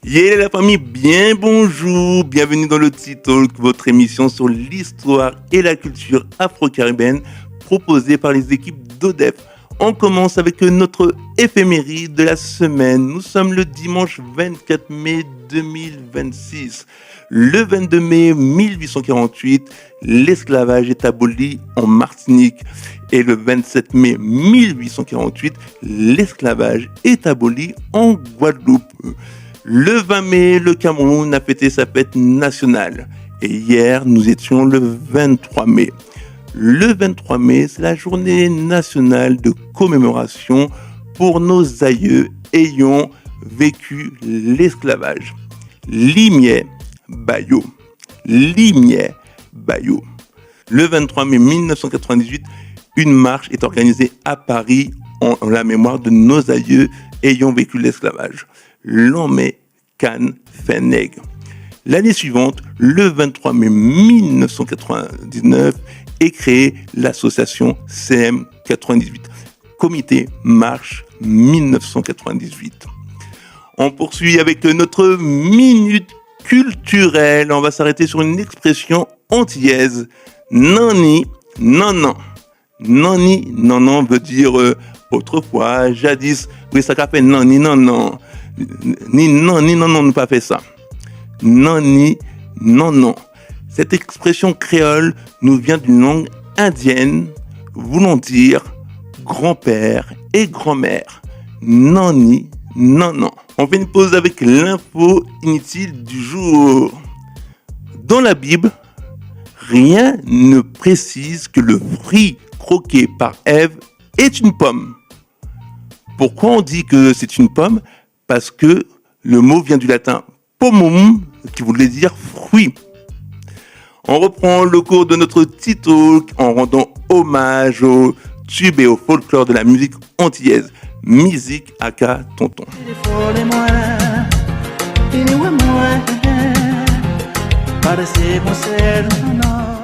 Yeah la famille, bien bonjour, bienvenue dans le T-Talk, votre émission sur l'histoire et la culture afro-caribéenne proposée par les équipes d'ODEF. On commence avec notre éphéméride de la semaine. Nous sommes le dimanche 24 mai 2026. Le 22 mai 1848, l'esclavage est aboli en Martinique. Et le 27 mai 1848, l'esclavage est aboli en Guadeloupe. Le 20 mai, le Cameroun a fêté sa fête nationale. Et hier, nous étions le 23 mai. Le 23 mai, c'est la journée nationale de commémoration pour nos aïeux ayant vécu l'esclavage. Limier Bayo. Limier Bayo. Le 23 mai 1998, une marche est organisée à Paris en la mémoire de nos aïeux ayant vécu l'esclavage. Lomé Can Feneg. L'année suivante, le 23 mai 1999, est créée l'association CM98, Comité Marche 1998. On poursuit avec notre minute culturelle. On va s'arrêter sur une expression antillaise. Nani, non, non. Nani, non, non veut dire autrefois, jadis. Oui, ça fait nani, non, non. Ni non, nous pas fait ça. Nani, non, non. Cette expression créole nous vient d'une langue indienne, voulant dire grand-père et grand-mère. Nani, non, non. On fait une pause avec l'info inutile du jour. Dans la Bible, rien ne précise que le fruit croqué par Ève est une pomme. Pourquoi on dit que c'est une pomme ? Parce que le mot vient du latin pomum, qui voulait dire fruit. On reprend le cours de notre T-Talk en rendant hommage aux tubes et au folklore de la musique antillaise. Musique aka tonton.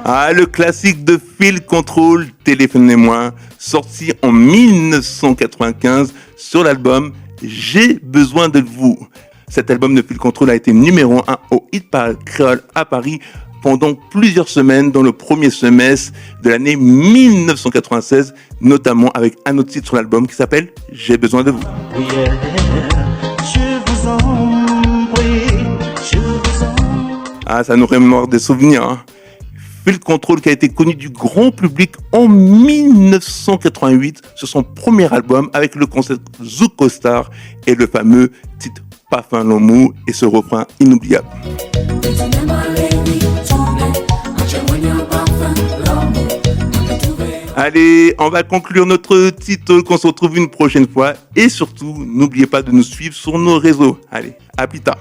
Ah, le classique de Phil Control, Téléphonez-moi, sorti en 1995 sur l'album J'ai besoin de vous. Cet album de Phil Control a été numéro 1 au hit parade créole à Paris pendant plusieurs semaines dans le premier semestre de l'année 1996, notamment avec un autre titre sur l'album qui s'appelle J'ai besoin de vous. Ah, ça nous remémore des souvenirs. Hein. Phil Control qui a été connu du grand public en 1988 sur son premier album avec le concept Zuko Star et le fameux titre Parfum l'amour et ce refrain inoubliable. Allez, on va conclure notre titre, qu'on se retrouve une prochaine fois et surtout, n'oubliez pas de nous suivre sur nos réseaux. Allez, à plus tard.